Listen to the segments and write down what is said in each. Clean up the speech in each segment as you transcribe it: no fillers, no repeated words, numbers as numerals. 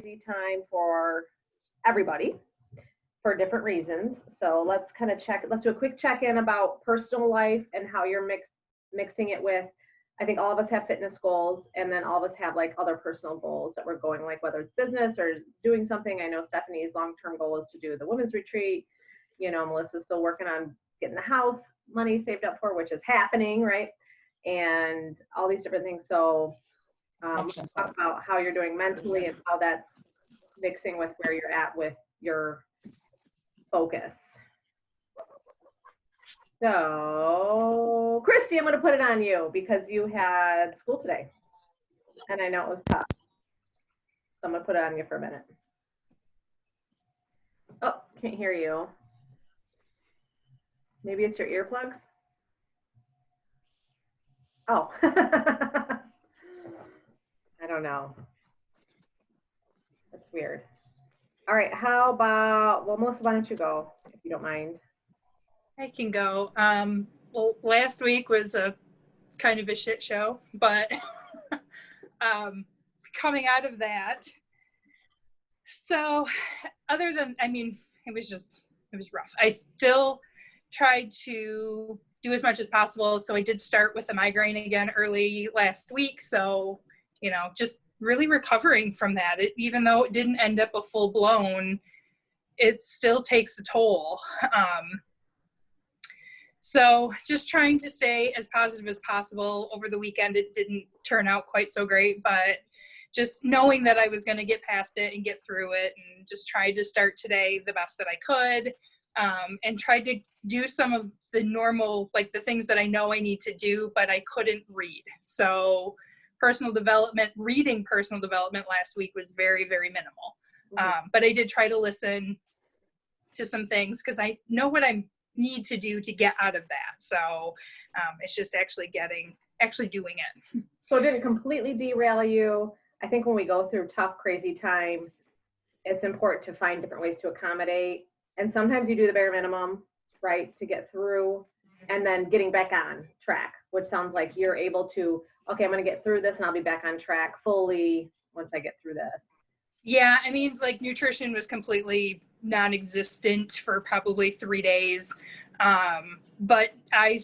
crazy time for everybody for different reasons. So let's kind of let's do a quick check-in about personal life and how you're mixing it with, I think all of us have fitness goals, and then all of us have like other personal goals that we're going, like whether it's business or doing something. I know Stephanie's long-term goal is to do the women's retreat. Melissa's still working on getting the house money saved up for, which is happening, right? And all these different things. So let's talk about how you're doing mentally and how that's mixing with where you're at with your focus. So, Christy, I'm going to put it on you because you had school today, and I know it was tough. So I'm going to put it on you for a minute. Oh, can't hear you. Maybe it's your earplugs? Oh. I don't know. That's weird. All right, how about, well, Melissa, why don't you go, if you don't mind? I can go. Well, last week was a kind of a shit show, but coming out of that, so other than, it was rough. I still tried to do as much as possible. So I did start with a migraine again early last week. So, just really recovering from that. Even though it didn't end up a full blown, it still takes a toll. So just trying to stay as positive as possible. Over the weekend, it didn't turn out quite so great, but just knowing that I was going to get past it and get through it, and just tried to start today the best that I could, and tried to do some of the normal, like the things that I know I need to do, but I couldn't read. So reading personal development last week was very, very minimal. But I did try to listen to some things because I know what I need to do to get out of that. So it's just actually doing it. So it didn't completely derail you. I think when we go through tough, crazy time, it's important to find different ways to accommodate. And sometimes you do the bare minimum, right, to get through, and then getting back on track, which sounds like you're able to, okay, I'm going to get through this and I'll be back on track fully once I get through this. Yeah, like nutrition was completely non-existent for probably 3 days. But I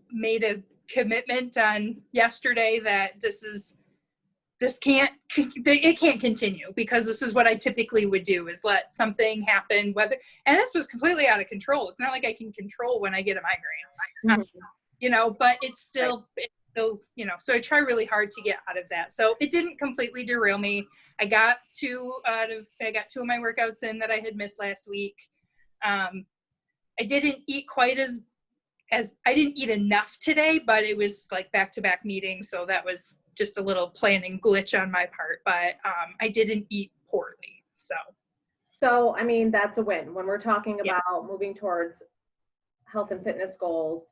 made a commitment on yesterday that it can't continue, because this is what I typically would do, is let something happen, and this was completely out of control. It's not like I can control when I get a migraine, but it's still, so I try really hard to get out of that. So it didn't completely derail me. I got two of my workouts in that I had missed last week. I didn't eat quite as I didn't eat enough today, but it was like back-to-back meetings. So that was just a little planning glitch on my part, but I didn't eat poorly. So, that's a win. When we're talking about moving towards health and fitness goals,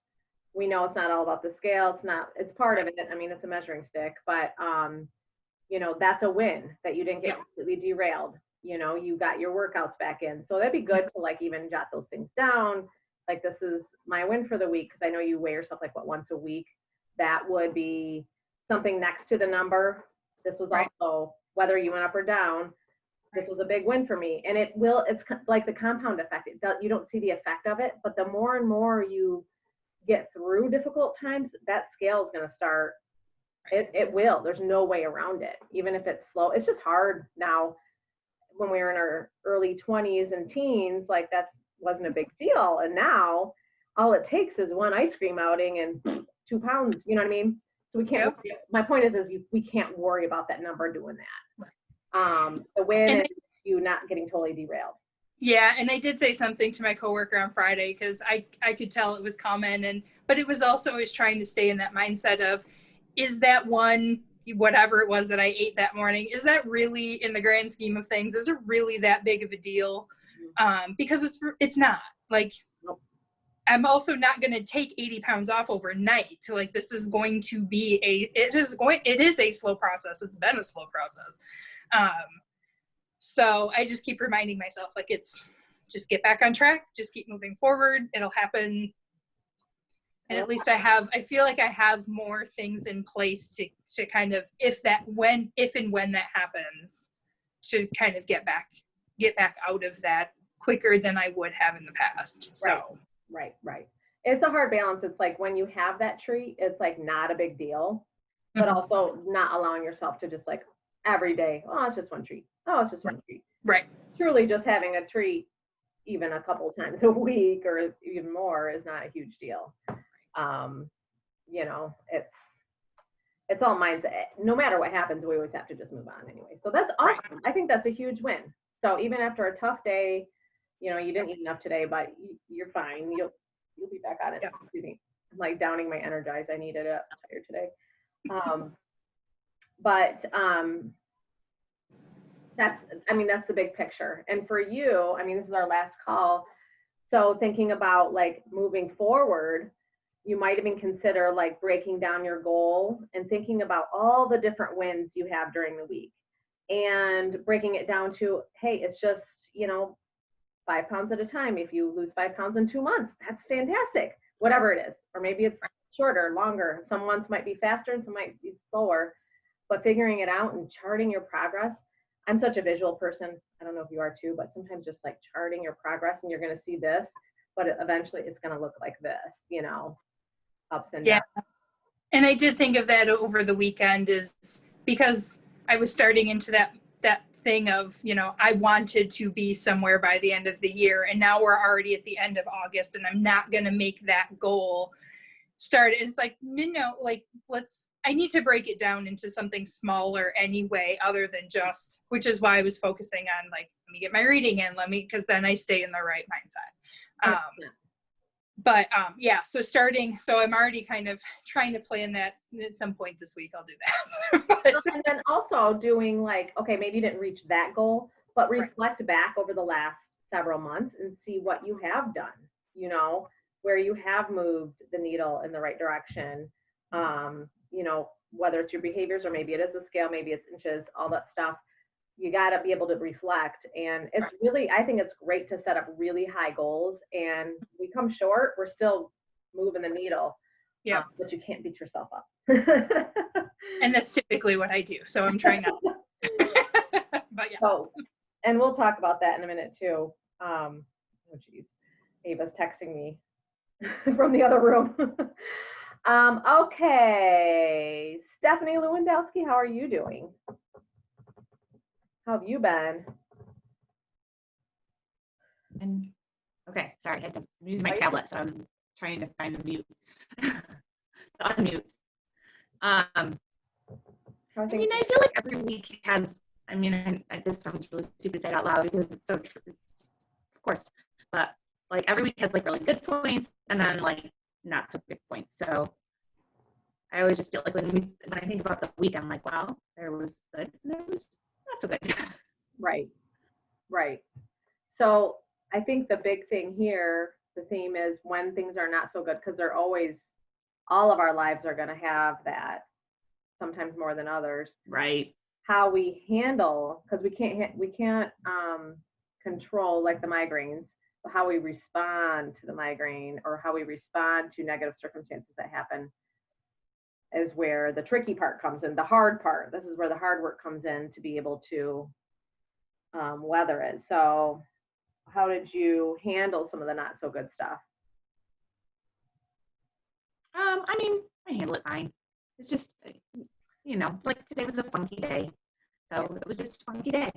we know it's not all about the scale. It's part of it. It's a measuring stick, but that's a win that you didn't get completely derailed. You got your workouts back in. So that'd be good to like even jot those things down. Like, this is my win for the week, because I know you weigh yourself like once a week. That would be something next to the number. This was also, whether you went up or down, this was a big win for me. And it's like the compound effect. You don't see the effect of it, but the more and more you get through difficult times, that scale is going to start. It will. There's no way around it. Even if it's slow, it's just hard now. When we were in our early 20s and teens, like that wasn't a big deal. And now all it takes is one ice cream outing and 2 pounds. You know what I mean? So we can't. Yep. My point is we can't worry about that number doing that. The win is you not getting totally derailed. Yeah, and I did say something to my coworker on Friday, because I could tell it was common, but it was also, I was trying to stay in that mindset of, is that one, whatever it was that I ate that morning, is that really, in the grand scheme of things, is it really that big of a deal? Because it's not. Like, I'm also not going to take 80 pounds off overnight. Like, this is going to be it is a slow process. It's been a slow process. So I just keep reminding myself, like, it's just get back on track, just keep moving forward. It'll happen. And at least I feel like I have more things in place to kind of, if and when that happens, to kind of get back out of that quicker than I would have in the past. So right. It's a hard balance. It's like when you have that treat, it's like not a big deal, but also not allowing yourself to just like every day, oh, it's just one treat. Oh, it's just one treat. Right. Truly just having a treat even a couple times a week or even more is not a huge deal. You know, it's all mindset. No matter what happens, we always have to just move on anyway. So that's awesome. Right. I think that's a huge win. So even after a tough day, you know, you didn't eat enough today, but you're fine. You'll be back on it. Yeah. I'm like downing my Energize. I needed it. I'm tired today. That's the big picture. And for you, I mean, this is our last call. So thinking about like moving forward, you might even consider like breaking down your goal and thinking about all the different wins you have during the week and breaking it down to, hey, it's just, you know, 5 pounds at a time. If you lose 5 pounds in 2 months, that's fantastic, whatever it is. Or maybe it's shorter, longer. Some months might be faster and some might be slower, but figuring it out and charting your progress. I'm such a visual person. I don't know if you are too, but sometimes just like charting your progress and you're going to see this, but eventually it's going to look like this, you know, ups and downs. And I did think of that over the weekend is because I was starting into that thing of, you know, I wanted to be somewhere by the end of the year, and now we're already at the end of August and I'm not going to make that goal start. And it's like, no, like I need to break it down into something smaller anyway, other than just, which is why I was focusing on like, let me get my reading in, because then I stay in the right mindset. So I'm already kind of trying to plan that at some point this week. I'll do that. And then also doing like, okay, maybe you didn't reach that goal, but reflect back over the last several months and see what you have done, you know, where you have moved the needle in the right direction. You know, whether it's your behaviors or maybe it is a scale, maybe it's inches, all that stuff. You got to be able to reflect. And it's really, I think it's great to set up really high goals, and we come short, we're still moving the needle. Yeah. But you can't beat yourself up. And that's typically what I do. So I'm trying not to. But yes. So, and we'll talk about that in a minute too. Oh geez, Ava's texting me from the other room. Okay, Stephanie Lewandowski, how are you doing? How have you been? And okay, sorry, I had to use my tablet, so I'm trying to find the mute. Unmute. I mean, I feel like every week has, I mean, this sounds really stupid to say it out loud because it's so true, of course, but like every week has like really good points and then like not so good points. So I always just feel like when I think about the week, I'm like, wow, there was good and there was not so good. Right. So I think the big thing here, the theme is when things are not so good, because they're always, all of our lives are going to have that, sometimes more than others. Right. How we handle, because we can't control like the migraines, but how we respond to the migraine or how we respond to negative circumstances that happen is where the tricky part comes in, the hard part. This is where the hard work comes in to be able to weather it. So how did you handle some of the not so good stuff? I mean, I handle it fine. It's just, you know, like today was a funky day. So it was just a funky day.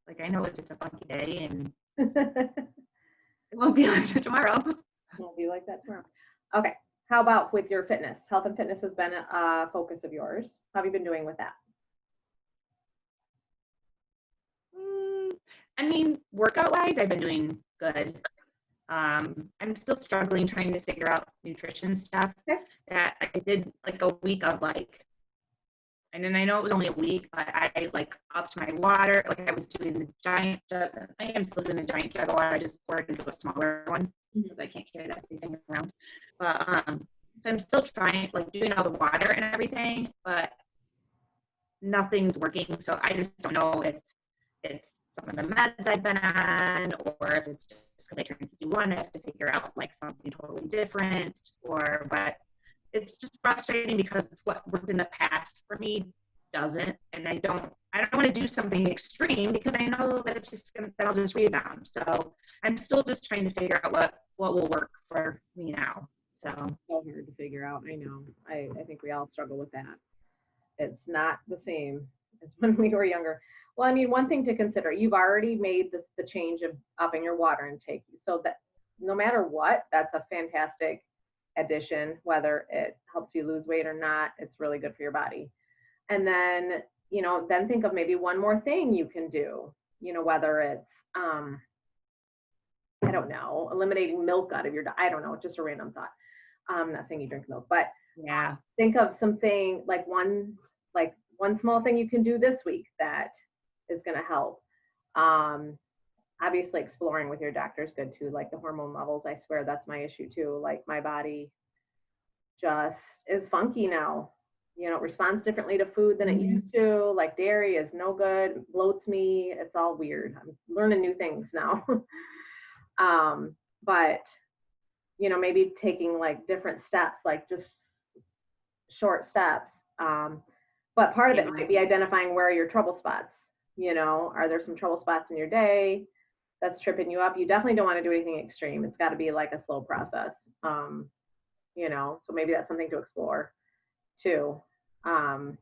Like, I know it's just a funky day and it won't be like that tomorrow. It won't be like that tomorrow. Okay. How about with your fitness? Health and fitness has been a focus of yours. How have you been doing with that? I mean, workout wise, I've been doing good. I'm still struggling trying to figure out nutrition stuff. Okay. That I did like a week of like, and then I know it was only a week, but I like upped my water. Like I was doing the giant jug. I am still doing the giant jug of water. I just poured into a smaller one because I can't carry everything around. But so I'm still trying, like doing all the water and everything, but nothing's working. So I just don't know if it's some of the meds I've been on, or if it's just because I turned 51, I have to figure out like something totally different, but it's just frustrating because it's what worked in the past for me doesn't. And I don't want to do something extreme because I know that it's just gonna, that I'll just rebound. So I'm still just trying to figure out what will work for me now. So hard to figure out. I know. I think we all struggle with that. It's not the same as when we were younger. Well, I mean, one thing to consider, you've already made the change of upping your water intake. So that no matter what, that's a fantastic addition, whether it helps you lose weight or not, it's really good for your body. And then, then think of maybe one more thing you can do, whether it's, I don't know, eliminating milk out of your diet. I don't know, just a random thought. I'm not saying you drink milk, but yeah, think of something like one small thing you can do this week that is going to help. Obviously exploring with your doctor is good too, like the hormone levels. I swear that's my issue too. Like my body just is funky now. It responds differently to food than it used to. Like dairy is no good, bloats me. It's all weird. I'm learning new things now. But maybe taking like different steps, like just short steps. But part of it might be identifying where are your trouble spots. Are there some trouble spots in your day that's tripping you up? You definitely don't want to do anything extreme. It's got to be like a slow process. So maybe that's something to explore too. Did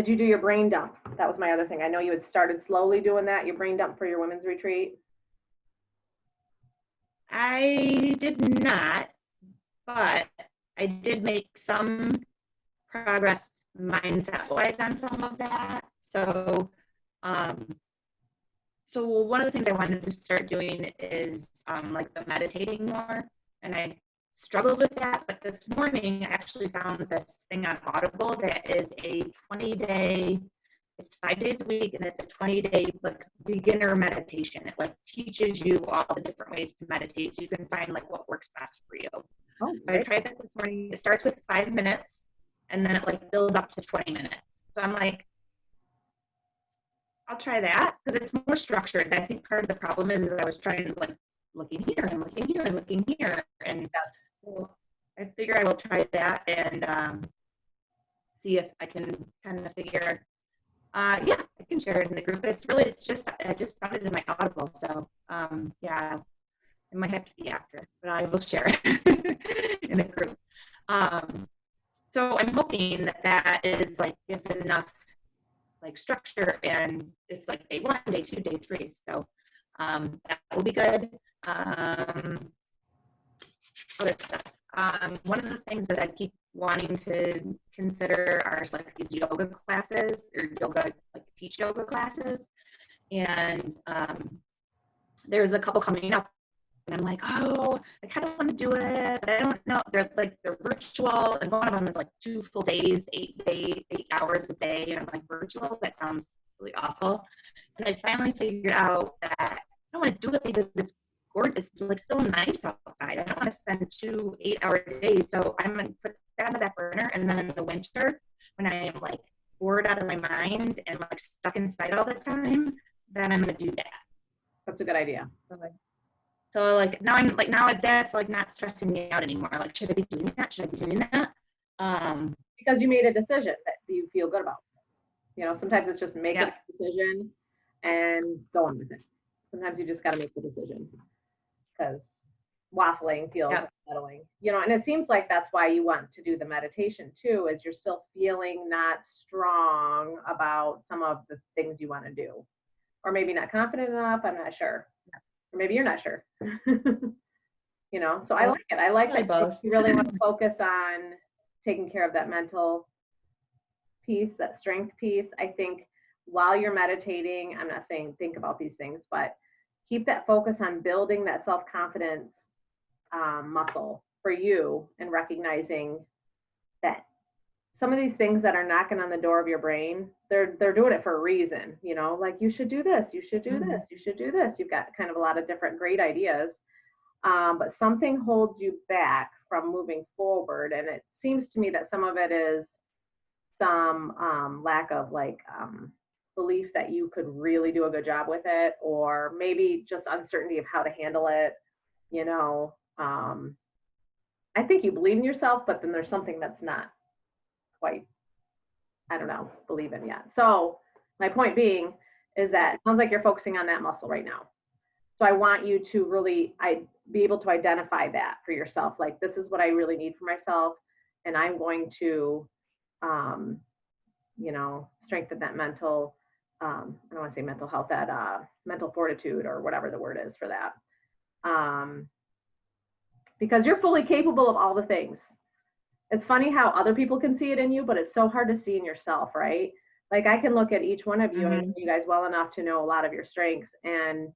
you do your brain dump? That was my other thing. I know you had started slowly doing that, your brain dump for your women's retreat. I did not, but I did make some progress mindset-wise on some of that. So, so one of the things I wanted to start doing is like the meditating more, and I struggled with that. But this morning, I actually found this thing on Audible that is a 20-day. It's 5 days a week, and it's a 20-day like beginner meditation. It like teaches you all the different ways to meditate, so you can find like what works best for you. Oh, so I tried that this morning. It starts with 5 minutes, and then it like builds up to 20 minutes. So I'm like, I'll try that because it's more structured. I think part of the problem is I was trying to like looking here and looking here and looking here, and so I figure I will try that and see if I can kind of figure. Yeah, I can share it in the group. But it's just I just found it in my Audible, so yeah, it might have to be after, but I will share it in the group. So I'm hoping that is like gives it enough like structure, and it's like day 1, day 2, day 3. So that will be good. Other stuff. One of the things that I keep wanting to consider are like these yoga classes or teach yoga classes. And there's a couple coming up, and I'm like, oh, I kind of want to do it, but I don't know. They're virtual, and one of them is like 2 full days, 8 hours a day. And I'm like, virtual? That sounds really awful. And I finally figured out that I don't want to do it because it's gorgeous. It's like still nice outside. I don't want to spend 2 8-hour days. So I'm going to put that on the back burner. And then in the winter, when I am like bored out of my mind and like stuck inside all the time, then I'm going to do that. That's a good idea. So like now that's like not stressing me out anymore. Like, should I be doing that? Should I be doing that? Because you made a decision that you feel good about. Sometimes it's just making a decision and going with it. Sometimes you just got to make the decision because waffling feels unsettling. And it seems like that's why you want to do the meditation too, is you're still feeling not strong about some of the things you want to do. Or maybe not confident enough, I'm not sure. Or maybe you're not sure. So I like it. I like that both. You really want to focus on taking care of that mental piece, that strength piece. I think while you're meditating, I'm not saying think about these things, but keep that focus on building that self-confidence muscle for you, and recognizing that some of these things that are knocking on the door of your brain, they're doing it for a reason, like you should do this, you should do this, you should do this. You've got kind of a lot of different great ideas, but something holds you back from moving forward. And it seems to me that some of it is some lack of belief that you could really do a good job with it, or maybe just uncertainty of how to handle it. I think you believe in yourself, but then there's something that's not quite I don't know, believe in yet. So my point being is that it sounds like you're focusing on that muscle right now. So I want you to really be able to identify that for yourself. Like, this is what I really need for myself. And I'm going to, strengthen that mental, I don't want to say mental health, that mental fortitude or whatever the word is for that. Because you're fully capable of all the things. It's funny how other people can see it in you, but it's so hard to see in yourself, right? Like, I can look at each one of you and I know you guys well enough to know a lot of your strengths. And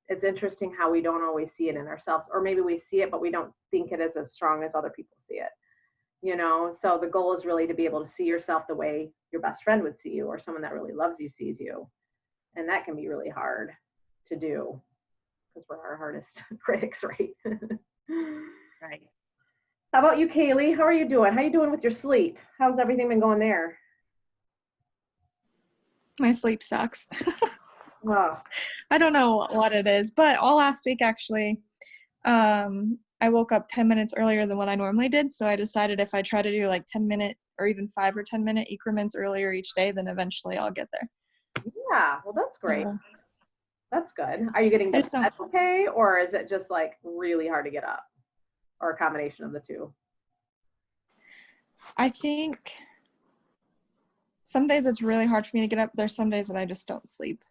it's interesting how we don't always see it in ourselves, or maybe we see it, but we don't think it is as strong as other people see it. So the goal is really to be able to see yourself the way your best friend would see you, or someone that really loves you sees you. And that can be really hard to do because we're our hardest critics, right? Right. How about you, Kaylee? How are you doing? How are you doing with your sleep? How's everything been going there? My sleep sucks. Oh, I don't know what it is, but all last week actually, I woke up 10 minutes earlier than what I normally did. So I decided if I try to do like 10-minute or even 5 or 10-minute increments earlier each day, then eventually I'll get there. yeah. Well, that's great. That's good. Are you getting I just don't- okay, or is it just like really hard to get up, or a combination of the two? I think some days it's really hard for me to get up. There's some days that I just don't sleep.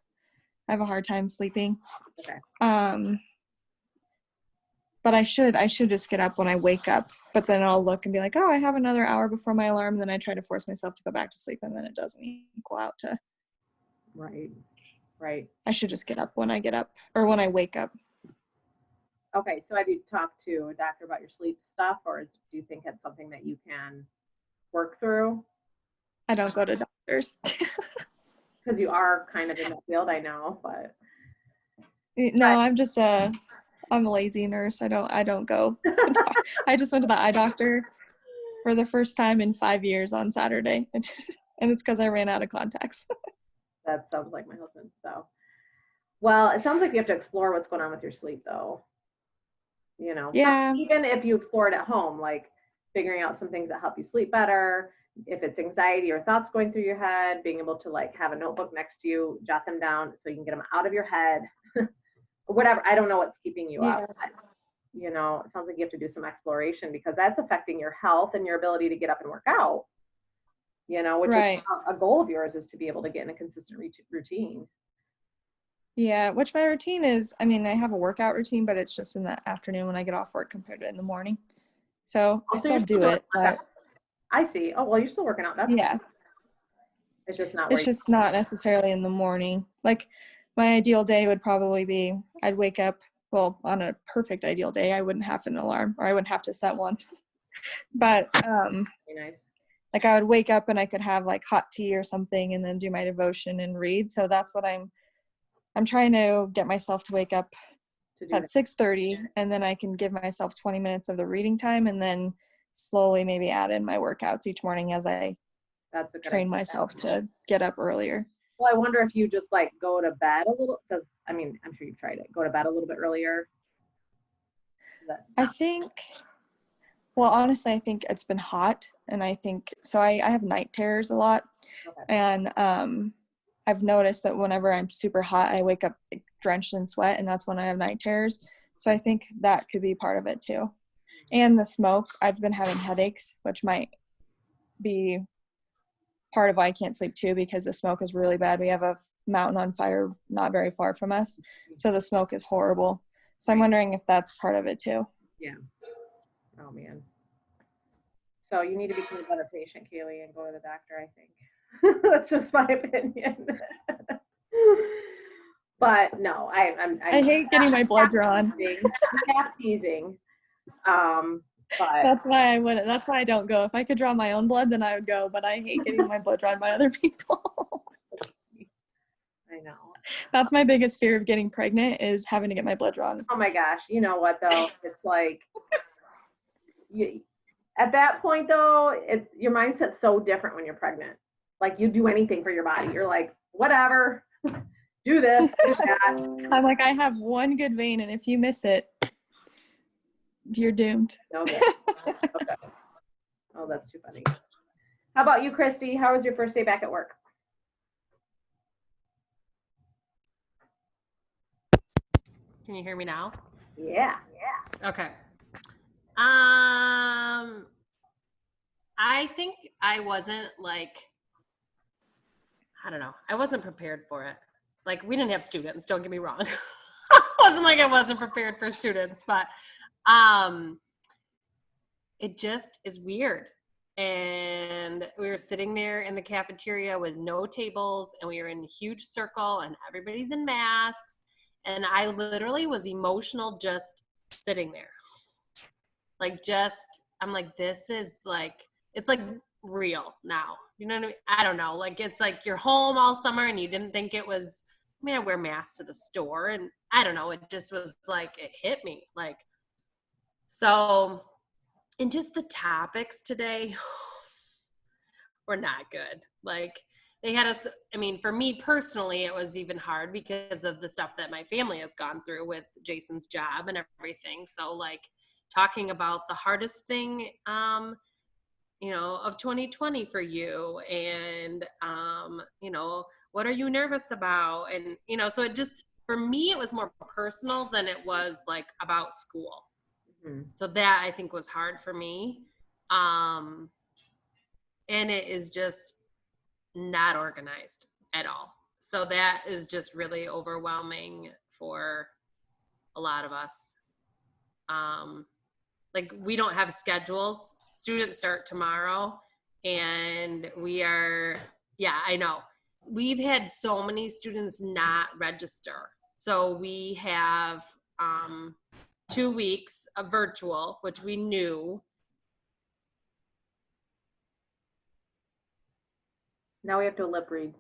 I have a hard time sleeping. Okay. But I should just get up when I wake up. But then I'll look and be like, oh, I have another hour before my alarm. And then I try to force myself to go back to sleep, and then it doesn't equal out to. Right. Right. I should just get up when I get up, or when I wake up. Okay. So have you talked to a doctor about your sleep stuff, or do you think it's something that you can work through? I don't go to doctors. Because you are kind of in that field, I know, but. No, I'm a lazy nurse. I don't go to I just went to the eye doctor for the first time in 5 years on Saturday. And it's because I ran out of contacts. That sounds like my husband. So, well, it sounds like you have to explore what's going on with your sleep, though. Yeah. Even if you explore it at home, like figuring out some things that help you sleep better. If it's anxiety or thoughts going through your head, being able to like have a notebook next to you, jot them down so you can get them out of your head. Whatever. I don't know what's keeping you up. It sounds like you have to do some exploration, because that's affecting your health and your ability to get up and work out. Which Right. is a goal of yours, is to be able to get in a consistent routine. Yeah, which my routine is, I mean, I have a workout routine, but it's just in the afternoon when I get off work compared to in the morning. So I still do it, but I see. Oh, well, you're still working out. That's yeah, it's just not. it's just not necessarily in the morning. Like, my ideal day would probably be, I'd wake up, well, on a perfect ideal day, I wouldn't have an alarm, or I wouldn't have to set one. But nice. like, I would wake up and I could have like hot tea or something and then do my devotion and read. So that's what I'm trying to get myself to wake up at 6:30, and then I can give myself 20 minutes of the reading time, and then slowly maybe add in my workouts each morning as I train myself to get up earlier. Well, I wonder if you just like go to bed a little, because I mean, I'm sure you've tried it. Go to bed a little bit earlier. I think, well, honestly, I think it's been hot, and I think, so I have night terrors a lot. Okay. And I've noticed that whenever I'm super hot, I wake up drenched in sweat, and that's when I have night terrors. So I think that could be part of it too. And the smoke, I've been having headaches, which might be part of why I can't sleep too, because the smoke is really bad. We have a mountain on fire not very far from us, so the smoke is horrible. So I'm wondering if that's part of it too. Yeah. Oh man. So you need to become a better patient, Kaylee, and go to the doctor, I think. That's just my opinion. But no, I hate getting my blood drawn. Half teasing. But That's why I don't go. If I could draw my own blood, then I would go, but I hate getting my blood drawn by other people. I know. That's my biggest fear of getting pregnant, is having to get my blood drawn. Oh my gosh. You know what though? It's like, at that point though, your mindset's so different when you're pregnant. Like, you do anything for your body. You're like, whatever, do this, do that. I'm like, I have one good vein, and if you miss it, you're doomed. Okay. Oh, that's too funny. How about you, Christy? How was your first day back at work? Can you hear me now? Yeah. Okay. I think I wasn't like, I don't know. I wasn't prepared for it. Like, we didn't have students, don't get me wrong. It wasn't like I wasn't prepared for students, but it just is weird. And we were sitting there in the cafeteria with no tables, and we were in a huge circle, and everybody's in masks. And I literally was emotional just sitting there. Like, I'm like, this is like, it's like real now. You know what I mean? I don't know. Like, it's like you're home all summer and you didn't think it was, I mean, I wear masks to the store, and I don't know. It just was like, it hit me. Like, so, and just the topics today were not good. Like, they had us, I mean, for me personally, it was even hard because of the stuff that my family has gone through with Jason's job and everything. So, like, talking about the hardest thing, you know, of 2020 for you, and, you know, what are you nervous about? And, you know, so it just, for me, it was more personal than it was like about school. Mm-hmm. So that I think was hard for me. And it is just not organized at all. So that is just really overwhelming for a lot of us. Like, we don't have schedules. Students start tomorrow, and we are, yeah, I know. We've had so many students not register. So we have 2 weeks of virtual, which we knew. Now we have to lip read.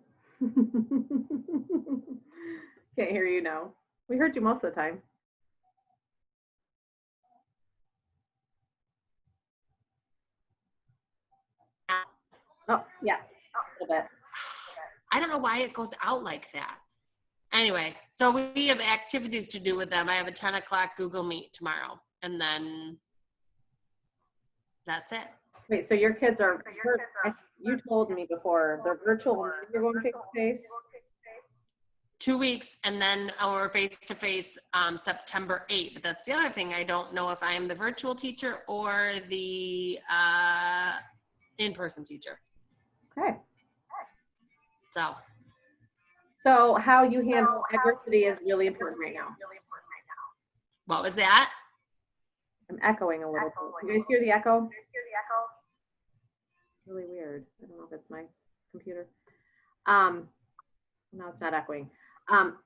Can't hear you now. We heard you most of the time. Oh, yeah, a little bit. I don't know why it goes out like that. Anyway, so we have activities to do with them. I have a 10 o'clock Google Meet tomorrow, and then that's it. Wait, so your kids are, you told me before, they're virtual, and you're going face to face? 2 weeks, and then our face-to-face September 8th. But that's the other thing. I don't know if I am the virtual teacher or the in-person teacher. Okay. So how you handle adversity is really important right now. what was that? I'm echoing a little bit. You guys hear the echo? Really weird. I don't know if it's my computer. No, it's not echoing.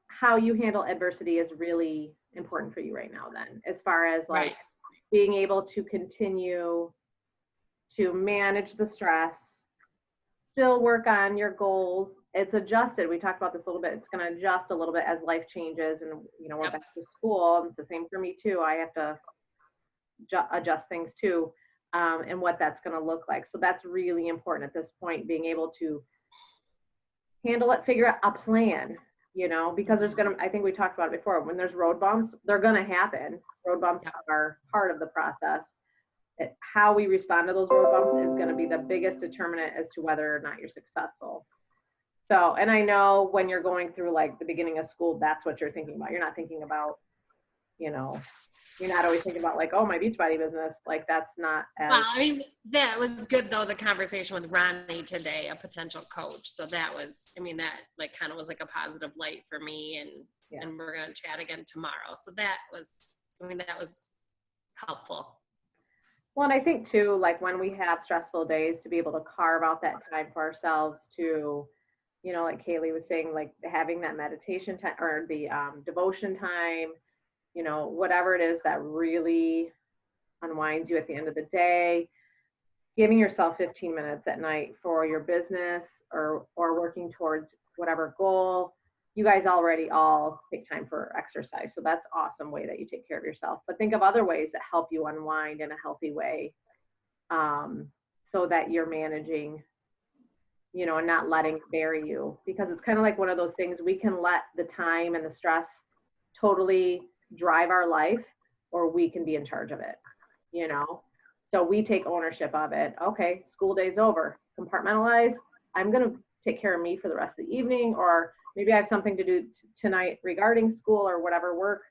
How you handle adversity is really important for you right now then, as far as like Right. being able to continue to manage the stress, still work on your goals. It's adjusted. We talked about this a little bit. It's going to adjust a little bit as life changes, and you know, we're Yep. back to school. It's the same for me too. I have to adjust things too, and what that's going to look like. So that's really important at this point, being able to handle it, figure out a plan, you know, because there's going to, I think we talked about it before, when there's road bumps, they're going to happen. Road bumps Yep. are part of the process. How we respond to those road bumps is going to be the biggest determinant as to whether or not you're successful. So, and I know when you're going through like the beginning of school, that's what you're thinking about. You're not thinking about, you know, you're not always thinking about like, oh, my Beachbody business. Like, that's not as, Well, I mean, that was good though, the conversation with Ronnie today, a potential coach. So that was, I mean, that like kind of was like a positive light for me, and Yeah. and we're going to chat again tomorrow. So that was, I mean, that was helpful. well, and I think too, like when we have stressful days, to be able to carve out that time for ourselves to, you know, like Kaylee was saying, like having that meditation time or the devotion time, you know, whatever it is that really unwinds you at the end of the day, giving yourself 15 minutes at night for your business or working towards whatever goal. You guys already all take time for exercise. So that's an awesome way that you take care of yourself. But think of other ways that help you unwind in a healthy way, so that you're managing, you know, and not letting it bury you. Because it's kind of like one of those things, we can let the time and the stress totally drive our life, or we can be in charge of it, you know? So we take ownership of it. Okay, school day's over. Compartmentalize. I'm going to take care of me for the rest of the evening, or maybe I have something to do tonight regarding school or whatever work,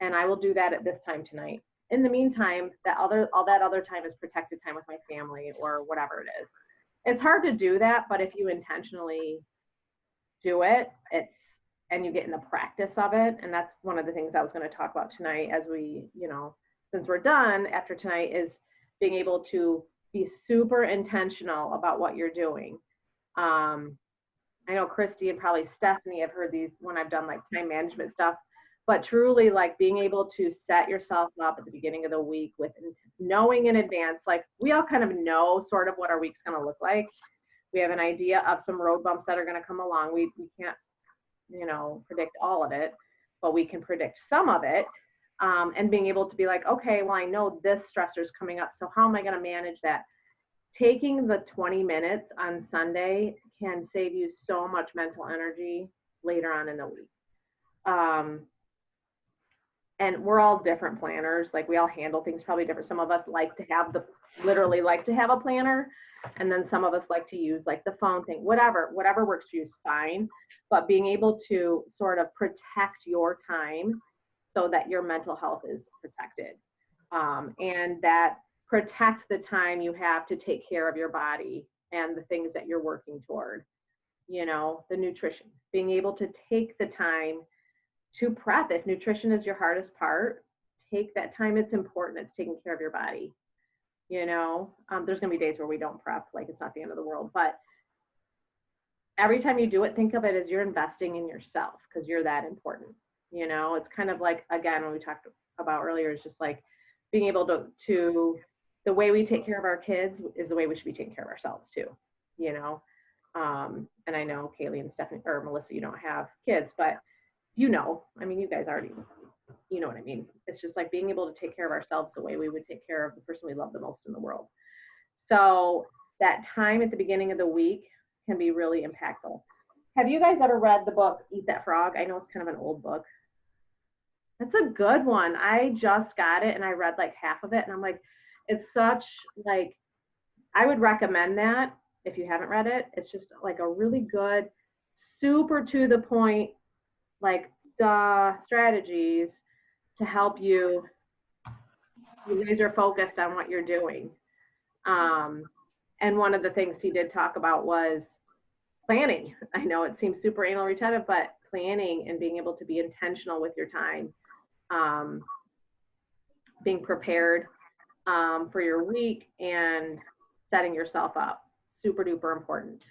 and I will do that at this time tonight. In the meantime, all that other time is protected time with my family or whatever it is. It's hard to do that, but if you intentionally do it, and you get in the practice of it, and that's one of the things I was going to talk about tonight as we, since we're done after tonight, is being able to be super intentional about what you're doing. I know Christy and probably Stephanie have heard these when I've done like time management stuff, but truly like being able to set yourself up at the beginning of the week with knowing in advance, like we all kind of know sort of what our week's going to look like. We have an idea of some road bumps that are going to come along. We can't, predict all of it, but we can predict some of it. And being able to be like, okay, well, I know this stressor is coming up, so how am I going to manage that? Taking the 20 minutes on Sunday can save you so much mental energy later on in the week. And we're all different planners. Like we all handle things probably different. Some of us literally like to have a planner. And then some of us like to use like the phone thing, whatever works for you is fine. But being able to sort of protect your time so that your mental health is protected. And that protect the time you have to take care of your body and the things that you're working toward, the nutrition, being able to take the time to prep. If nutrition is your hardest part, take that time. It's important. It's taking care of your body. There's going to be days where we don't prep, like it's not the end of the world, but every time you do it, think of it as you're investing in yourself because you're that important. It's kind of like, again, when we talked about earlier, it's just like being able to the way we take care of our kids is the way we should be taking care of ourselves too, and I know Kaylee and Stephanie or Melissa, you don't have kids, but you guys already, you know what I mean? It's just like being able to take care of ourselves the way we would take care of the person we love the most in the world. So that time at the beginning of the week can be really impactful. Have you guys ever read the book, Eat That Frog? I know it's kind of an old book. That's a good one. I just got it and I read like half of it and I'm like, it's such like, I would recommend that if you haven't read it. It's just like a really good, super to the point, like strategies to help you laser focused on what you're doing. And one of the things he did talk about was planning. I know it seems super anal retentive, but planning and being able to be intentional with your time, being prepared for your week and setting yourself up, super duper important.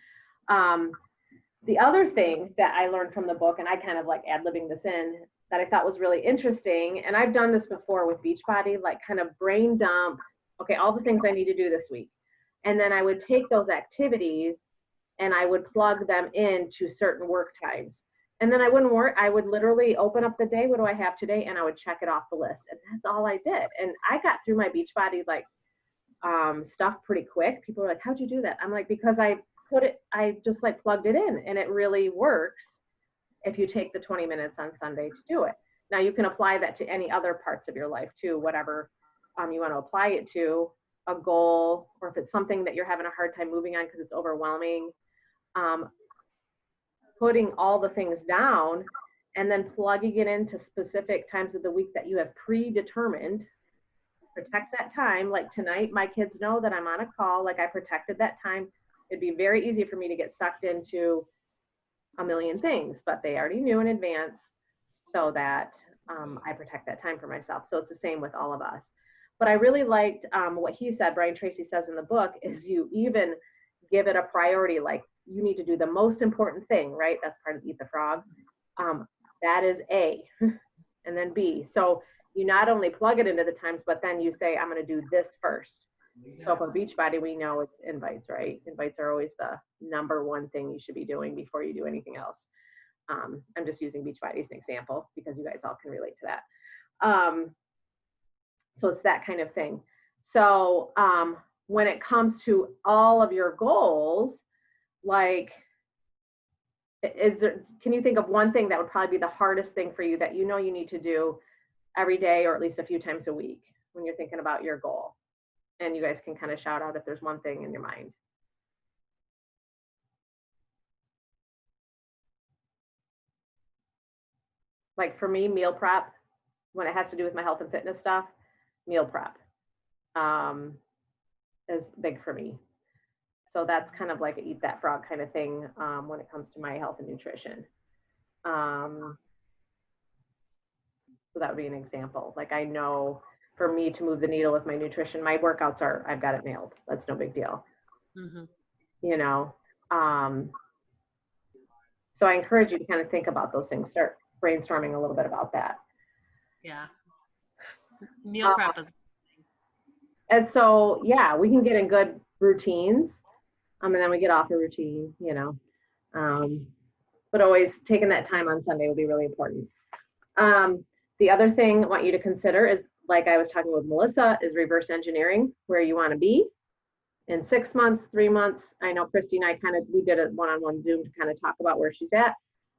The other thing that I learned from the book, and I kind of like ad-libbing this in, that I thought was really interesting, and I've done this before with Beachbody, like kind of brain dump, okay, all the things I need to do this week. And then I would take those activities and I would plug them into certain work times. And then I wouldn't work, I would literally open up the day, what do I have today? And I would check it off the list. And that's all I did. And I got through my Beachbody like stuff pretty quick. People were like, how'd you do that? I'm like, because I just like plugged it in, and it really works if you take the 20 minutes on Sunday to do it. Now you can apply that to any other parts of your life too, whatever you want to apply it to, a goal, or if it's something that you're having a hard time moving on because it's overwhelming, putting all the things down and then plugging it into specific times of the week that you have predetermined. Protect that time. Like tonight, my kids know that I'm on a call, like I protected that time. It'd be very easy for me to get sucked into a million things, but they already knew in advance so that I protect that time for myself. So it's the same with all of us. But I really liked what he said, Brian Tracy says in the book, is you even give it a priority, like you need to do the most important thing, right? That's part of Eat the Frog. That is A, and then B. So you not only plug it into the times, but then you say, I'm going to do this first. So for Beachbody, we know it's invites, right? Invites are always the number one thing you should be doing before you do anything else. I'm just using Beachbody as an example because you guys all can relate to that. So it's that kind of thing. So when it comes to all of your goals, like, can you think of one thing that would probably be the hardest thing for you that you know you need to do every day or at least a few times a week when you're thinking about your goal? and you guys can kind of shout out if there's one thing in your mind. Like for me, meal prep, when it has to do with my health and fitness stuff, meal prep is big for me. So that's kind of like a eat that frog kind of thing when it comes to my health and nutrition. So that would be an example. Like I know for me to move the needle with my nutrition, my workouts are, I've got it nailed. That's no big deal. Mm-hmm. You know, so I encourage you to kind of think about those things, start brainstorming a little bit about that. Yeah. Meal prep is. And so, yeah, we can get in good routines, and then we get off a routine, you know. But always taking that time on Sunday will be really important. The other thing I want you to consider is, like I was talking with Melissa, is reverse engineering where you want to be in 6 months, 3 months. I know Christy and I we did a one-on-one Zoom to kind of talk about where she's at,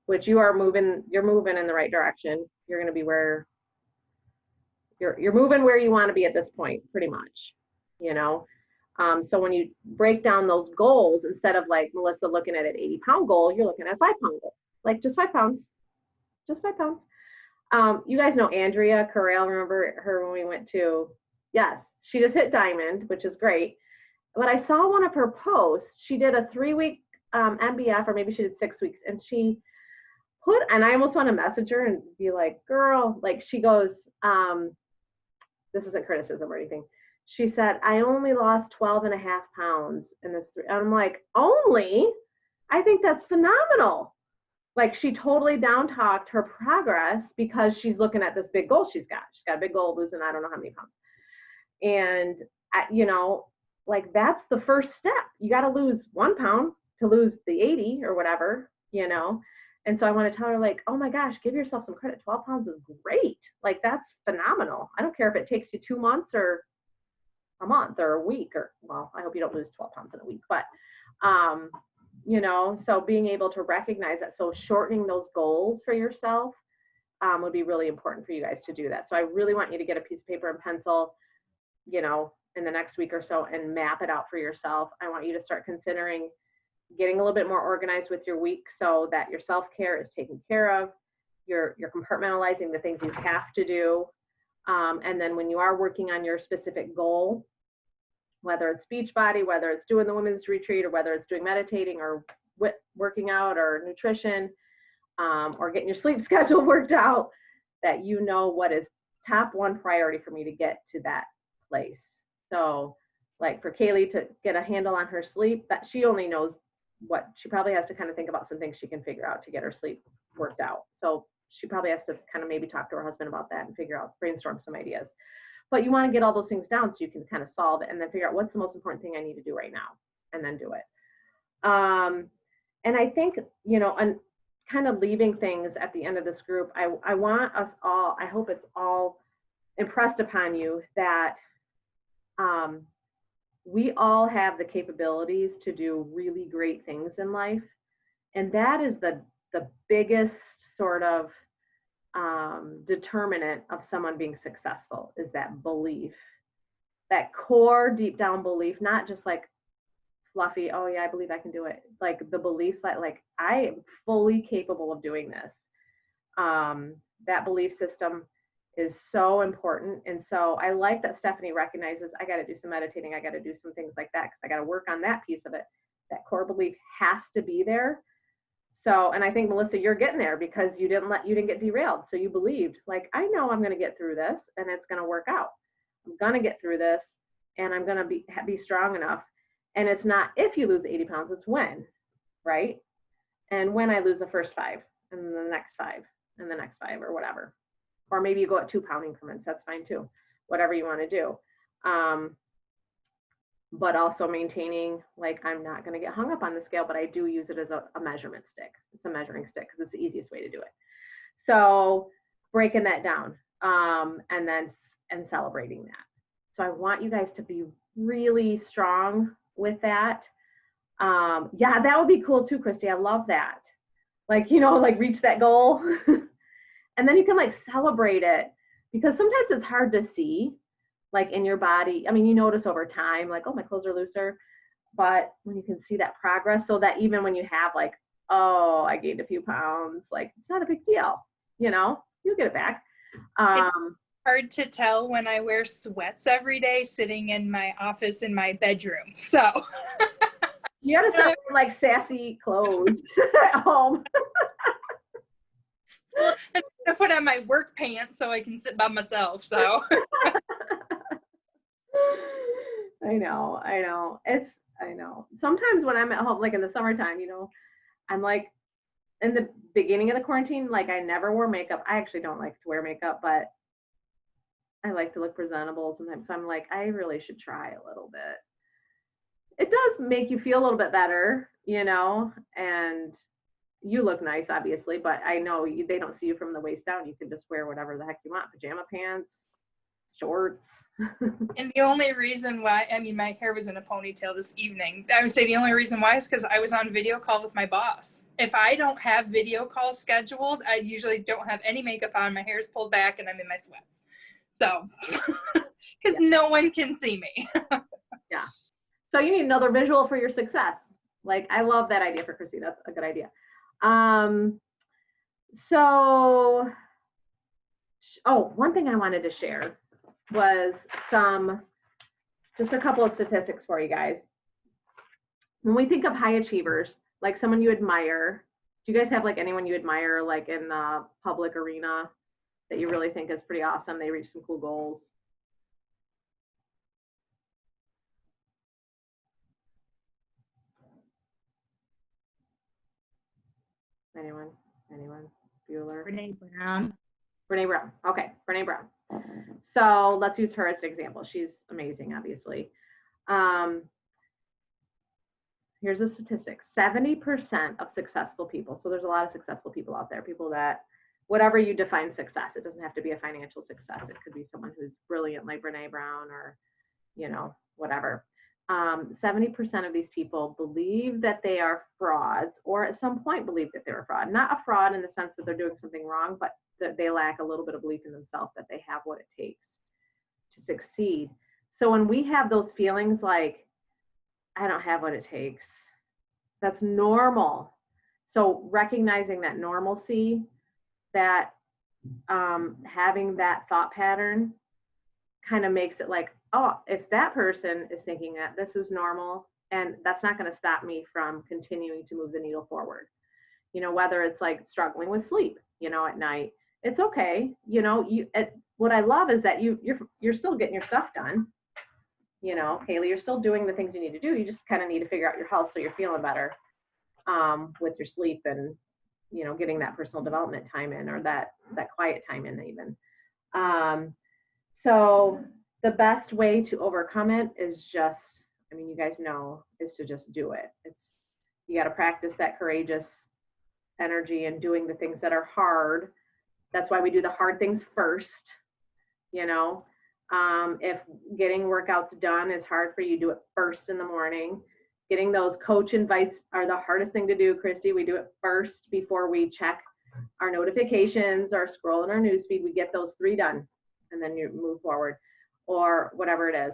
which you're moving in the right direction. You're going to be where you're moving where you want to be at this point, pretty much, you know. So when you break down those goals, instead of like Melissa looking at an 80-pound goal, you're looking at a 5-pound goal, like just 5 pounds, just 5 pounds. You guys know Andrea Corral, remember her when we went to, yes, she just hit diamond, which is great. But I saw one of her posts, she did a 3-week MBF, or maybe she did 6 weeks, and she and I almost want to message her and be like, girl, like she goes, this isn't criticism or anything. She said, I only lost 12.5 pounds in this. And I'm like, only? I think that's phenomenal. Like she totally down talked her progress because she's looking at this big goal she's got. She's got a big goal of losing I don't know how many pounds. And, you know, like that's the first step. You got to lose 1 pound to lose the 80 or whatever, you know. And so I want to tell her, like, oh my gosh, give yourself some credit. 12 pounds is great. Like, that's phenomenal. I don't care if it takes you 2 months or a month or a week, or, well, I hope you don't lose 12 pounds in a week, but, you know, so being able to recognize that. So shortening those goals for yourself would be really important for you guys to do that. So I really want you to get a piece of paper and pencil, you know, in the next week or so and map it out for yourself. I want you to start considering getting a little bit more organized with your week so that your self-care is taken care of. You're compartmentalizing the things you have to do. And then when you are working on your specific goal, whether it's Beachbody, whether it's doing the women's retreat, or whether it's doing meditating or working out or nutrition, or getting your sleep schedule worked out, that you know what is top 1 priority for me to get to that place. So like for Kaylee to get a handle on her sleep, that she only knows what she probably has to kind of think about some things she can figure out to get her sleep worked out. So she probably has to kind of maybe talk to her husband about that and brainstorm some ideas. But you want to get all those things down so you can kind of solve it and then figure out what's the most important thing I need to do right now and then do it. And I think, you know, and kind of leaving things at the end of this group, I want us all, I hope it's all impressed upon you that we all have the capabilities to do really great things in life. And that is the biggest sort of determinant of someone being successful, is that belief, that core deep down belief, not just like fluffy, oh yeah, I believe I can do it. Like the belief that like I am fully capable of doing this. That belief system is so important. And so I like that Stephanie recognizes I got to do some meditating. I got to do some things like that because I got to work on that piece of it. That core belief has to be there. So, and I think Melissa, you're getting there because you didn't get derailed. So you believed, like, I know I'm going to get through this and it's going to work out. I'm going to get through this and I'm going to be strong enough. And it's not if you lose 80 pounds, it's when, right? And when I lose the first 5 and the next 5 and the next 5 or whatever. Or maybe you go at 2-pound increments, that's fine too. Whatever you want to do. But also maintaining, like, I'm not going to get hung up on the scale, but I do use it as a measurement stick. It's a measuring stick because it's the easiest way to do it. So breaking that down and celebrating that. So I want you guys to be really strong with that. Yeah, that would be cool too, Christy. I love that. Like, you know, like reach that goal. And then you can like celebrate it because sometimes it's hard to see. like in your body. I mean, you notice over time, like, oh, my clothes are looser. But when you can see that progress, so that even when you have like, oh, I gained a few pounds, like it's not a big deal, you know, you'll get it back. It's hard to tell when I wear sweats every day sitting in my office in my bedroom. So You gotta start wearing like sassy clothes at home. well, I'm gonna put on my work pants so I can sit by myself. So I know. I know. Sometimes when I'm at home, like in the summertime, you know, I'm like, in the beginning of the quarantine, like I never wore makeup. I actually don't like to wear makeup, but I like to look presentable sometimes. So I'm like, I really should try a little bit. It does make you feel a little bit better, you know, and you look nice, obviously, but I know they don't see you from the waist down. You can just wear whatever the heck you want, pajama pants, shorts. and the only reason why, I mean, my hair was in a ponytail this evening. I would say the only reason why is because I was on video call with my boss. If I don't have video calls scheduled, I usually don't have any makeup on. My hair's pulled back and I'm in my sweats. So, because no one can see me. Yeah. So you need another visual for your success. Like, I love that idea for Christy. That's a good idea. So, one thing I wanted to share was just a couple of statistics for you guys. When we think of high achievers, like someone you admire, do you guys have like anyone you admire, like in the public arena that you really think is pretty awesome? They reach some cool goals. Anyone? Bueller? Brene Brown. Brene Brown. Okay, Brene Brown. So let's use her as an example. She's amazing, obviously. Here's a statistic. 70% of successful people, so there's a lot of successful people out there, people that, whatever you define success, it doesn't have to be a financial success. It could be someone who's brilliant like Brene Brown or, you know, whatever. 70% of these people believe that they are frauds, or at some point believe that they're a fraud. Not a fraud in the sense that they're doing something wrong, but that they lack a little bit of belief in themselves that they have what it takes to succeed. So when we have those feelings like, I don't have what it takes, that's normal. So recognizing that normalcy, that having that thought pattern kind of makes it like, oh, if that person is thinking that, this is normal, and that's not going to stop me from continuing to move the needle forward. You know, whether it's like struggling with sleep, you know, at night, it's okay. You know, what I love is that you're still getting your stuff done. You know, Kaylee, you're still doing the things you need to do. You just kind of need to figure out your health so you're feeling better with your sleep and, you know, getting that personal development time in, or that quiet time in even. So the best way to overcome it is just, I mean, you guys know, is to just do it. You got to practice that courageous energy and doing the things that are hard. That's why we do the hard things first. You know, if getting workouts done is hard for you, do it first in the morning. Getting those coach invites are the hardest thing to do, Christy. We do it first before we check our notifications or scroll in our newsfeed. We get those 3 done, and then you move forward, or whatever it is.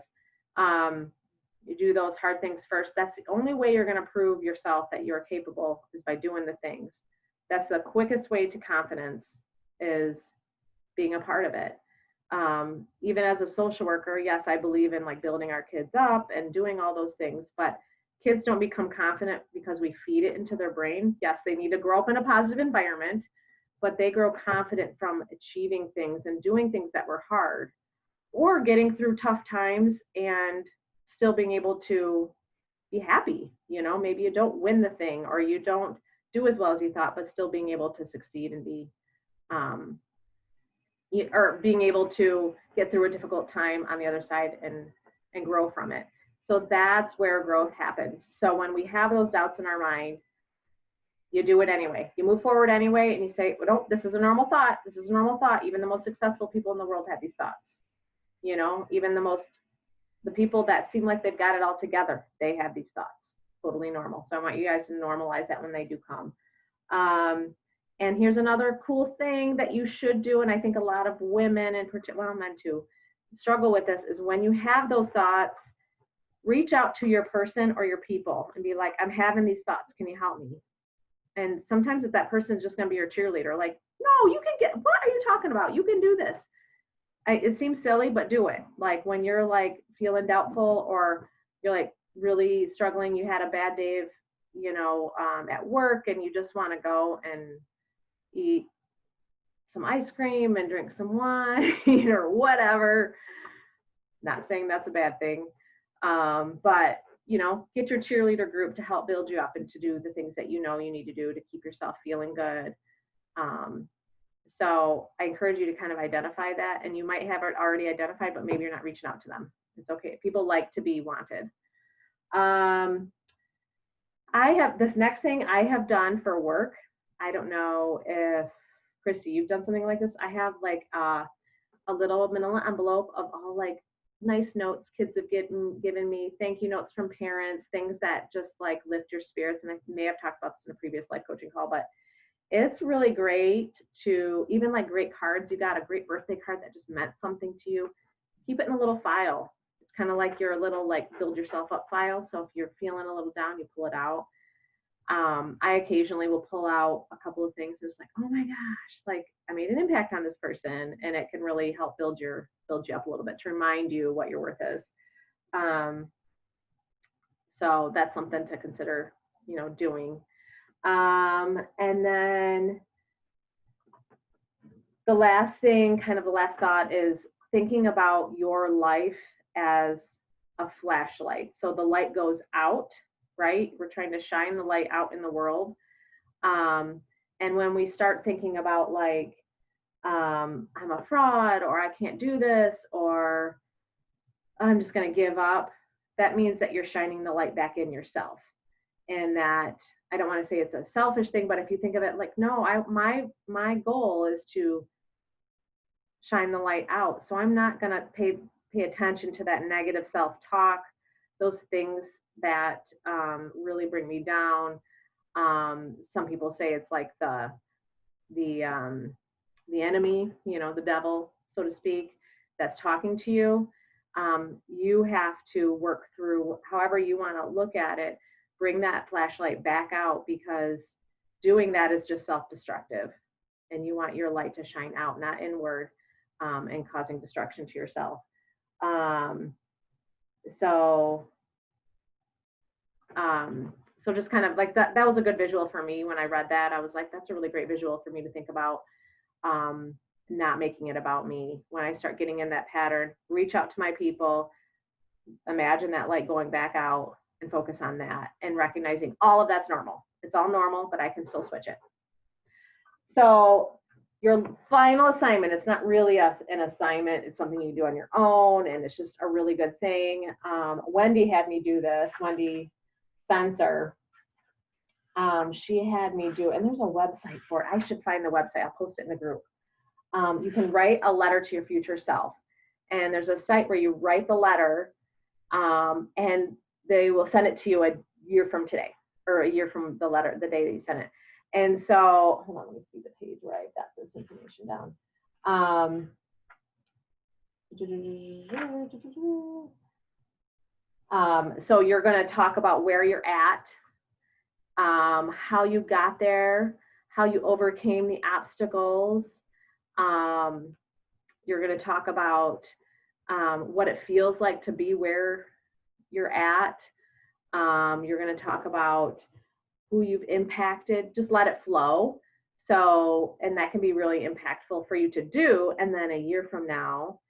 You do those hard things first. That's the only way you're going to prove yourself that you're capable, is by doing the things. That's the quickest way to confidence, is being a part of it. Even as a social worker, yes, I believe in like building our kids up and doing all those things, but kids don't become confident because we feed it into their brain. Yes, they need to grow up in a positive environment, but they grow confident from achieving things and doing things that were hard, or getting through tough times and still being able to be happy. You know, maybe you don't win the thing, or you don't do as well as you thought, but still being able to succeed and be, or being able to get through a difficult time on the other side and grow from it. So that's where growth happens. So when we have those doubts in our mind, you do it anyway. You move forward anyway, and you say, well, no, this is a normal thought. This is a normal thought. Even the most successful people in the world have these thoughts. You know, even the people that seem like they've got it all together, they have these thoughts. Totally normal. So I want you guys to normalize that when they do come. And here's another cool thing that you should do, and I think a lot of women in particular, well, men too, struggle with this is when you have those thoughts, reach out to your person or your people and be like, I'm having these thoughts. Can you help me? And sometimes if that person is just going to be your cheerleader, like, no, you can get, what are you talking about? You can do this. It seems silly, but do it. Like when you're like feeling doubtful or you're like really struggling, you had a bad day of, at work and you just want to go and eat some ice cream and drink some wine or whatever. Not saying that's a bad thing. But get your cheerleader group to help build you up and to do the things that you need to do to keep yourself feeling good. So I encourage you to kind of identify that, and you might have it already identified, but maybe you're not reaching out to them. It's okay. People like to be wanted. I have this next thing I have done for work. I don't know if Christy, you've done something like this. I have like a little manila envelope of all like nice notes kids have given me, thank you notes from parents, things that just like lift your spirits. And I may have talked about this in a previous life coaching call, but it's really great to even like great cards. You got a great birthday card that just meant something to you. Keep it in a little file. It's kind of like your little like build yourself up file. So if you're feeling a little down, you pull it out. I occasionally will pull out a couple of things. It's like, oh my gosh, like I made an impact on this person, and it can really help build you up a little bit to remind you what your worth is. So that's something to consider, doing. And then the last thing, kind of the last thought, is thinking about your life as a flashlight. So the light goes out, right? We're trying to shine the light out in the world. And when we start thinking about like, I'm a fraud, or I can't do this, or I'm just going to give up, that means that you're shining the light back in yourself. And that, I don't want to say it's a selfish thing, but if you think of it like, no, my goal is to shine the light out. So I'm not going to pay attention to that negative self-talk, those things that really bring me down. Some people say it's like the enemy, the devil, so to speak, that's talking to you. You have to work through however you want to look at it, bring that flashlight back out, because doing that is just self-destructive, and you want your light to shine out, not inward, and causing destruction to yourself. So just kind of like that was a good visual for me when I read that. I was like, that's a really great visual for me to think about, not making it about me. When I start getting in that pattern, reach out to my people, imagine that light going back out, and focus on that, and recognizing all of that's normal. It's all normal, but I can still switch it. So your final assignment, it's not really an assignment, it's something you do on your own, and it's just a really good thing. Wendy had me do this, Wendy Spencer. She had me do, and there's a website for it. I should find the website. I'll post it in the group. You can write a letter to your future self. And there's a site where you write the letter, and they will send it to you a year from today, or a year from the letter, the day that you sent it. And so, hold on, let me see the page where I got this information down. So you're going to talk about where you're at, how you got there, how you overcame the obstacles. You're going to talk about what it feels like to be where you're at. You're going to talk about who you've impacted. Just let it flow. So, and that can be really impactful for you to do. And then a year from now,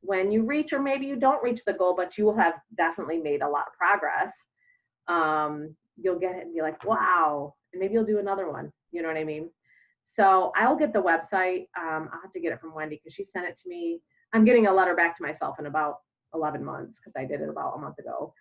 when you reach, or maybe you don't reach the goal, but you will have definitely made a lot of progress, you'll get it and be like, wow, and maybe you'll do another one. You know what I mean? So I'll get the website. I'll have to get it from Wendy, because she sent it to me. I'm getting a letter back to myself in about 11 months, because I did it about a month ago.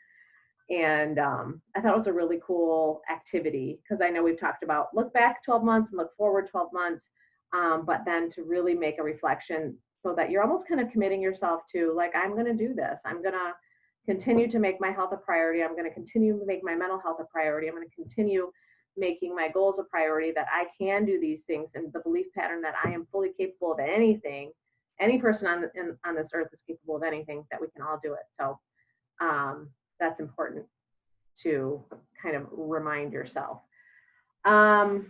And I thought it was a really cool activity, because I know we've talked about look back 12 months and look forward 12 months, but then to really make a reflection, so that you're almost kind of committing yourself to, like, I'm going to do this. I'm going to continue to make my health a priority. I'm going to continue to make my mental health a priority. I'm going to continue making my goals a priority, that I can do these things, and the belief pattern that I am fully capable of anything, any person on this earth is capable of anything, that we can all do it. So that's important to kind of remind yourself. And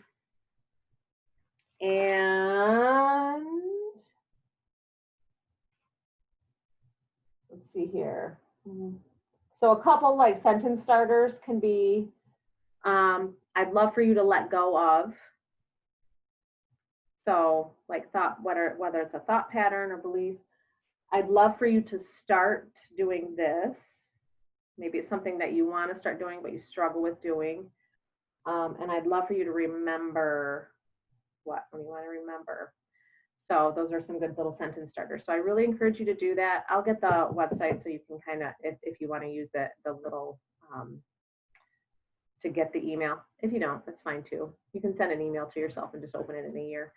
let's see here. So a couple like sentence starters can be, I'd love for you to let go of. So like whether it's a thought pattern or belief, I'd love for you to start doing this. Maybe it's something that you want to start doing, but you struggle with doing. And I'd love for you to remember what you want to remember. So those are some good little sentence starters. So I really encourage you to do that. I'll get the website so you can kind of, if you want to use the little, to get the email. If you don't, that's fine too. You can send an email to yourself and just open it in a year.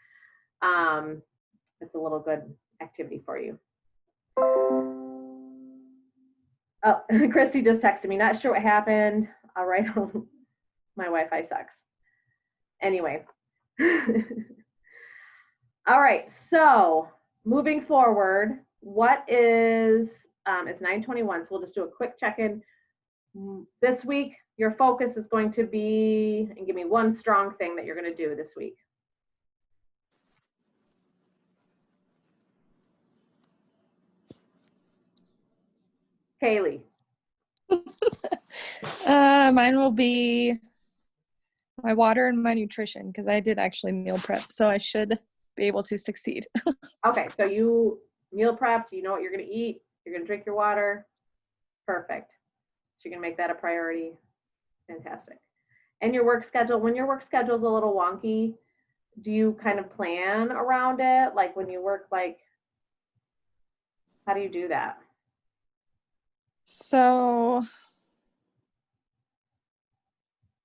It's a little good activity for you. Oh, Christy just texted me. Not sure what happened. All right. My Wi-Fi sucks. Anyway. All right. So moving forward, what is, it's 9:21. So we'll just do a quick check-in. This week, your focus is going to be, and give me one strong thing that you're going to do this week. Kaylee. Mine will be my water and my nutrition, because I did actually meal prep, so I should be able to succeed. Okay, so you meal prepped, you know what you're going to eat, you're going to drink your water. Perfect. So you're going to make that a priority. Fantastic. And your work schedule, when your work schedule is a little wonky, do you kind of plan around it? Like when you work, like, how do you do that? So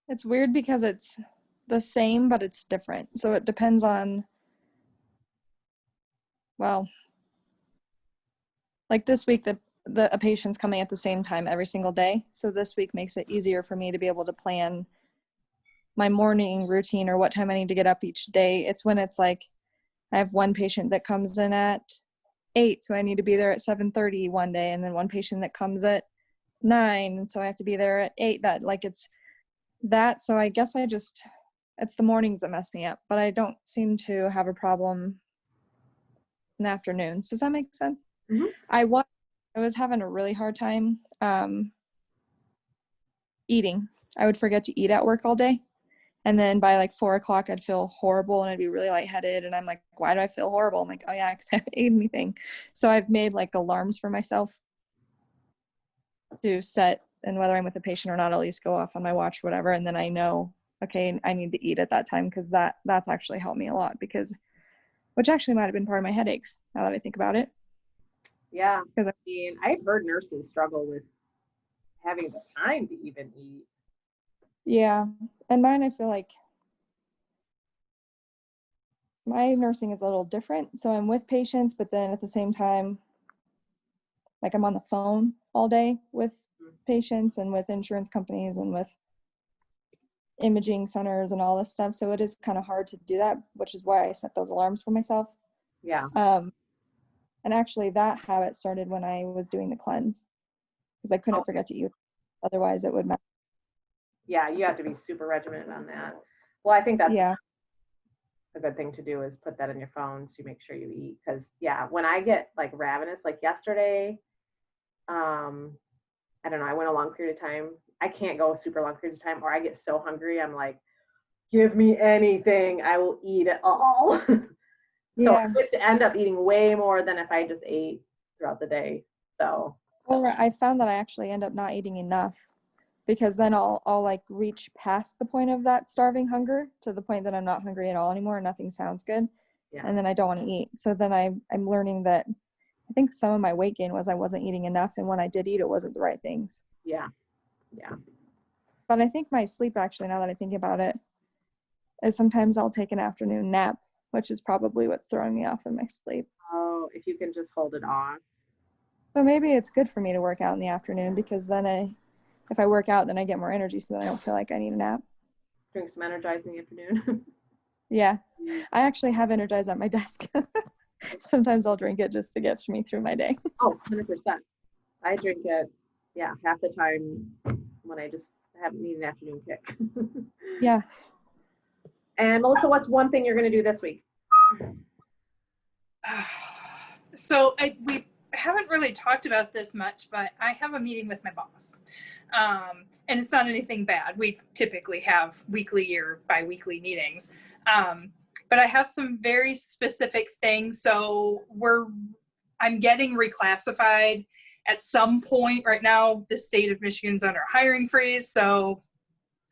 it's weird because it's the same, but it's different. So it depends on, well, like this week, a patient's coming at the same time every single day. So this week makes it easier for me to be able to plan my morning routine or what time I need to get up each day. It's when it's like, I have one patient that comes in at 8, so I need to be there at 7:30 one day, and then one patient that comes at 9, and so I have to be there at 8. That, like, it's that. So I guess it's the mornings that mess me up, but I don't seem to have a problem in the afternoons. Does that make sense? Mm-hmm. I was having a really hard time eating. I would forget to eat at work all day. And then by like 4 o'clock, I'd feel horrible and I'd be really lightheaded. And I'm like, why do I feel horrible? I'm like, oh yeah, because I haven't ate anything. So I've made like alarms for myself to set, and whether I'm with a patient or not, at least go off on my watch or whatever. And then I know, okay, I need to eat at that time, because that's actually helped me a lot, which actually might have been part of my headaches now that I think about it. Yeah, because I mean, I've heard nurses struggle with having the time to even eat. Yeah, and mine, I feel like my nursing is a little different. So I'm with patients, but then at the same time, like I'm on the phone all day with patients and with insurance companies and with imaging centers and all this stuff. So it is kind of hard to do that, which is why I set those alarms for myself. Yeah. And actually that habit started when I was doing the cleanse, because I couldn't forget to eat. Otherwise it would mess. Yeah, you have to be super regimented on that. Well, I think that's a good thing to do, is put that in your phone to make sure you eat. Because yeah, when I get like ravenous, like yesterday, I don't know, I went a long period of time. I can't go a super long period of time, or I get so hungry, I'm like, give me anything, I will eat it all. So I would end up eating way more than if I just ate throughout the day. So. Well, I found that I actually end up not eating enough, because then I'll like reach past the point of that starving hunger to the point that I'm not hungry at all anymore and nothing sounds good. Yeah. And then I don't want to eat. So then I'm learning that I think some of my weight gain was I wasn't eating enough, and when I did eat, it wasn't the right things. Yeah. Yeah. But I think my sleep, actually, now that I think about it, is sometimes I'll take an afternoon nap, which is probably what's throwing me off in my sleep. Oh, if you can just hold it off. So maybe it's good for me to work out in the afternoon, because then if I work out, then I get more energy, so then I don't feel like I need a nap. Drink some Energize in the afternoon. Yeah. I actually have Energize at my desk. Sometimes I'll drink it just to get me through my day. Oh, 100%. I drink it, yeah, half the time when I just need an afternoon kick. Yeah. And Melissa, what's one thing you're going to do this week? So we haven't really talked about this much, but I have a meeting with my boss. And it's not anything bad. We typically have weekly or bi-weekly meetings. But I have some very specific things. So I'm getting reclassified at some point. Right now, the state of Michigan's under a hiring freeze. So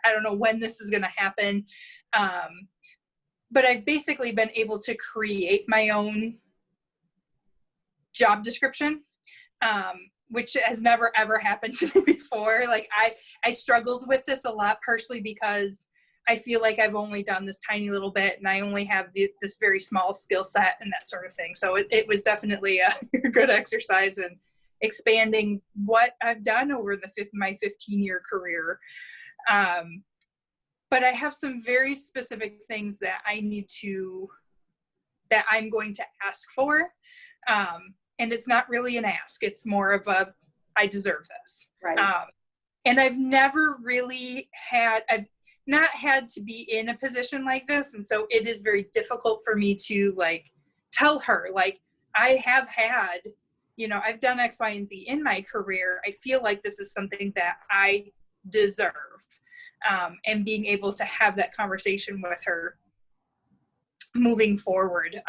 I don't know when this is going to happen. But I've basically been able to create my own job description, which has never ever happened to me before. Like I struggled with this a lot, partially because I feel like I've only done this tiny little bit and I only have this very small skill set and that sort of thing. So it was definitely a good exercise in expanding what I've done over my 15-year career. But I have some very specific things that I'm going to ask for. And it's not really an ask. It's more of I deserve this. Right. And I've never really I've not had to be in a position like this. And so it is very difficult for me to like tell her, like, I have had, I've done X, Y, and Z in my career. I feel like this is something that I deserve. And being able to have that conversation with her moving forward.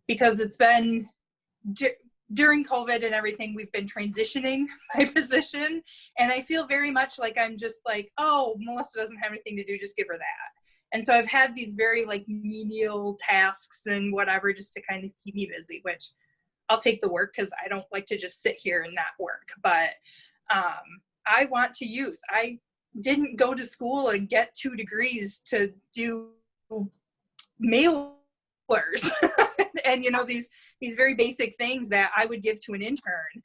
Because it's been during COVID and everything, we've been transitioning my position. And I feel very much like I'm just like, oh, Melissa doesn't have anything to do, just give her that. And so I've had these very like menial tasks and whatever, just to kind of keep me busy, which I'll take the work because I don't like to just sit here and not work. But I want to use. I didn't go to school and get 2 degrees to do mailers and these very basic things that I would give to an intern.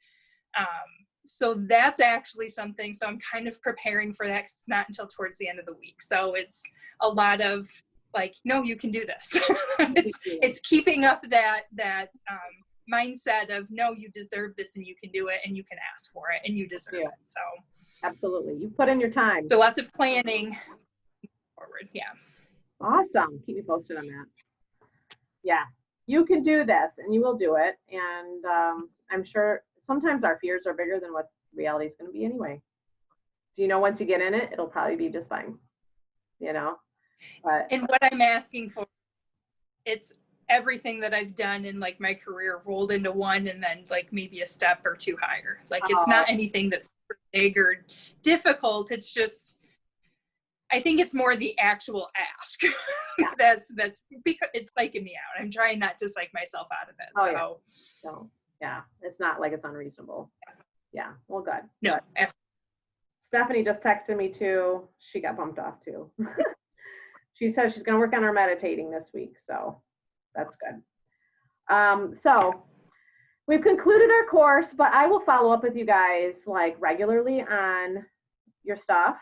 So that's actually something. So I'm kind of preparing for that 'cause it's not until towards the end of the week. So it's a lot of like, no, you can do this. it's keeping up that mindset of, no, you deserve this and you can do it and you can ask for it and you deserve it. So absolutely. You put in your time. So lots of planning forward. Yeah. Awesome. Keep me posted on that. Yeah. You can do this and you will do it. And I'm sure sometimes our fears are bigger than what reality is going to be anyway. Once you get in it, it'll probably be just fine. But, and what I'm asking for, it's everything that I've done in like my career rolled into one and then like maybe a step or 2 higher. Like it's not anything that's big or difficult. It's just, I think it's more the actual ask. Yeah. that's because it's psyching me out. I'm trying not to psych myself out of it. So yeah, it's not like it's unreasonable. Yeah. Well, good. No, good. absolutely. Stephanie just texted me too. She got bumped off too. She says she's going to work on her meditating this week. So that's good. So we've concluded our course, but I will follow up with you guys like regularly on your stuff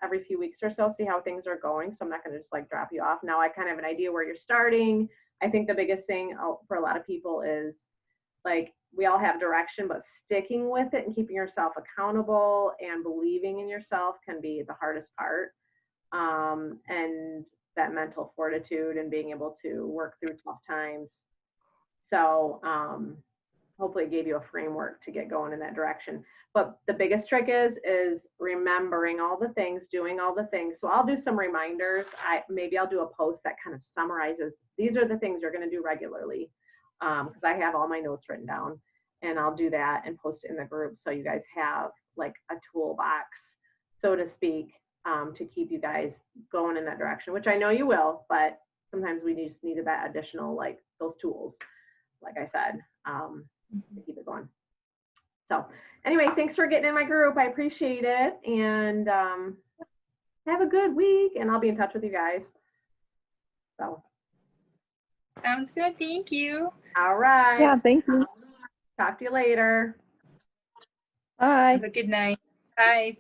every few weeks or so, see how things are going. So I'm not going to just like drop you off. Now I kind of have an idea where you're starting. I think the biggest thing for a lot of people is like, we all have direction, but sticking with it and keeping yourself accountable and believing in yourself can be the hardest part. And that mental fortitude and being able to work through tough times. So hopefully it gave you a framework to get going in that direction. But the biggest trick is remembering all the things, doing all the things. So I'll do some reminders. Maybe I'll do a post that kind of summarizes, these are the things you're going to do regularly, because I have all my notes written down, and I'll do that and post it in the group so you guys have like a toolbox, so to speak, to keep you guys going in that direction, which I know you will, but sometimes we just needed that additional, like those tools, like I said, to keep it going. So anyway, thanks for getting in my group. I appreciate it. And have a good week, and I'll be in touch with you guys. So. Sounds good. Thank you. All right. Yeah, thank you. Talk to you later. Bye. Have a good night. Bye.